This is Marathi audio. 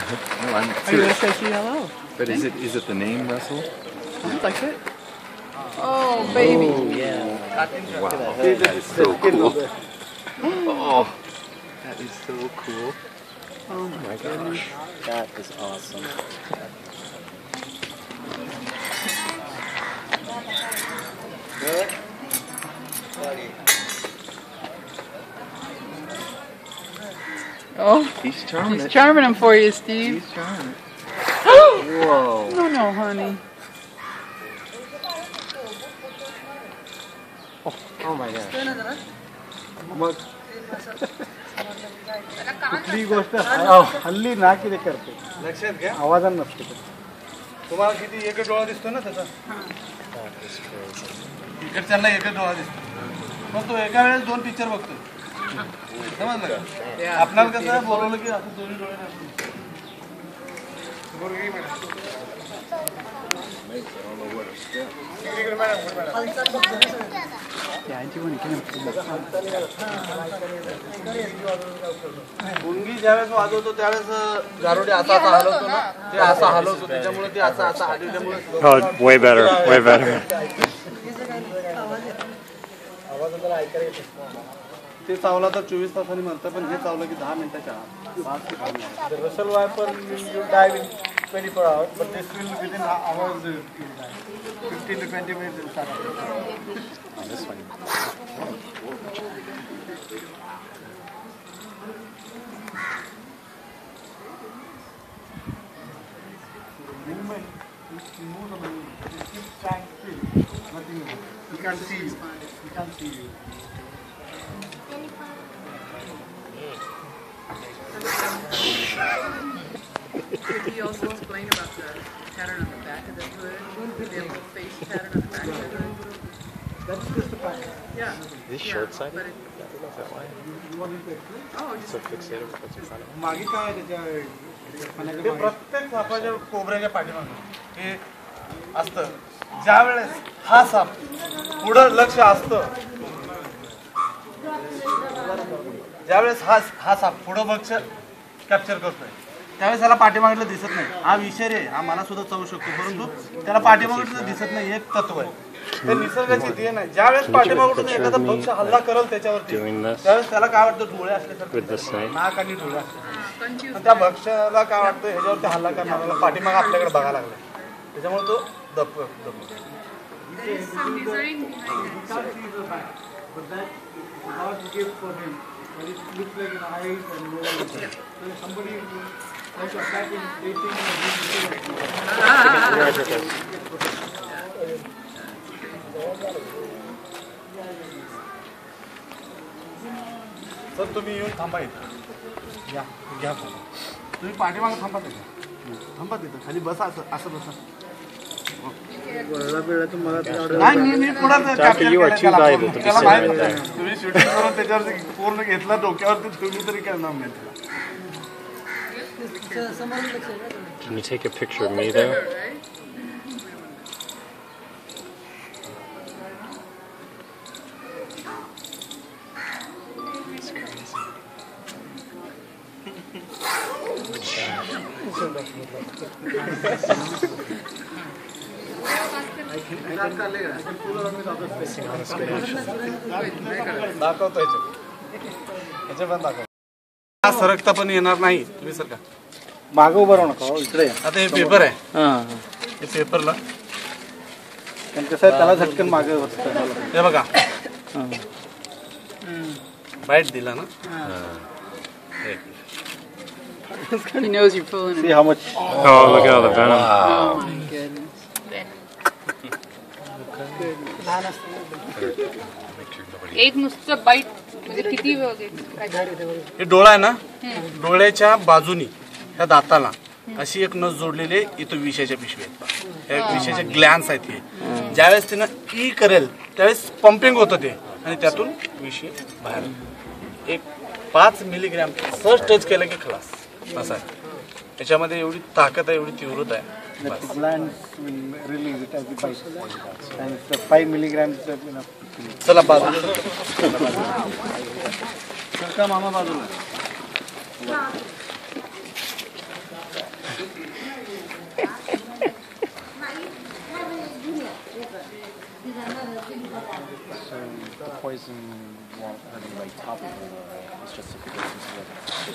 I'm Are you going to say CLO? But is it the name Russell? Sounds like it. Oh, baby. Oh, yeah. Wow. That is so cool. Oh, that is so cool. Oh my gosh. That is awesome. Good. Oh, He's charming it. charming him for you, Steve. He's charming it. Whoa. No, honey. Oh my gosh. मग कुठली गोष्ट हल्ली ना किती करते लक्षात घ्या आवाजानं नसते तुम्हाला किती एकच डोळा दिसतो ना त्याचा इकडच्यांना एकच डोळा दिसतो मग तो एका वेळेस 2 पिक्चर बघतो समजलं का आपणाला कसं बोलवलं की असं दोन्ही डोळे नसतो मुंगी ज्यावेळेस वाजवतो त्यावेळेस गारुडी असा हलवतो ना ते असा हलवतो त्याच्यामुळे ते असं हलवल्यामुळे Oh, way better. Way better. ते चावला तर 24 तासांनी म्हणतं पण हे चावलं की 10 मिनिटाच्या आत. The Russell Viper will die in 24 hours, but this will within hours, 15 to 20 minutes will start. This one. Movement, you move the balloon, you keep stand still, nothing will happen. He can't see you. He can't see you. Could you also explain about the pattern on the back of the hood? The little face pattern on the back of the hood? That's just the pattern. Yeah. Is this short-sighted? But it, Is that why? You want to explain? oh, So fixated with what's in front of him? मागे काय आहे त्याच्या ते प्रत्येक सापाच्या कोबऱ्याच्या पाठीमागे हे असतं ज्या वेळेस हा साप पुढं लक्ष असतं ज्यावेळेस हा साप पुढं लक्ष कॅप्चर करतोय त्यावेळेस त्याला पाठीमागलं दिसत नाही हा विषय रे हा मला सुद्धा चावू शकतो परंतु त्याला पाठीमागलं दिसत नाही एक तत्व आहे ते निसर्गाची देण आहे ज्यावेळेस पाठीमागून एखादा पक्ष हल्ला करेल त्याच्यावरती त्यावेळेस त्याला काय वाटतं डोळे असल्यासारखं नाक आणि डोळे असले त्या भक्ष्याला काय वाटतं ह्याच्यावरती हल्ला करणाऱ्याला पाठीमाग आपल्याकडे बघायला लागला त्याच्यामुळे तो दबतो there's some design behind it. God gave for him, but it looks like an eyes and nose. So somebody tries to attack him, they think sir तुम्ही येऊन थांबा इथं या घ्या फोन तुम्ही पाठीमागं थांबा तिथं थांबा तिथं खाली बसा असं बसा नाही मी पुढे त्याला माहित तुम्ही शूटिंग करून त्याच्यावरती पूर्ण घेतला डोक्यावरती ठेवली तरी काय नाव नाही Can you take a picture of me there? दाखवतो ह्याच्या पण दाखव हा सरकता पण येणार नाही तुम्ही सर का मागं उभं राहू नका इकडे आता हे पेपर आहे हे पेपरला कसं आहे त्याला झटकन मागे होतं हे बघा बाईट दिला ना He knows you're pulling See him. how much Oh, look at all the venom. Oh my goodness. एक नुसतं बाईट म्हणजे किती हे डोळा आहे ना डोळ्याच्या बाजूनी ह्या दाताला अशी एक नस जोडलेली इथं विषाच्या पिशवी आहेत ह्या विषाचे ग्लॅन्स आहेत हे ज्यावेळेस तिनं ई करेल त्यावेळेस पंपिंग होतं ते आणि त्यातून विषय बाहेर एक 5 मिलीग्रॅम सहज टच केलं की खलास असं आहे त्याच्यामध्ये एवढी ताकद आहे एवढी तीव्रता आहे glands will release it as the bite. And it's the 5 milligrams that enough. चला बाजूला सरका मामा बाजूला So the poison won't hurt anybody top of the, it's just if it goes into the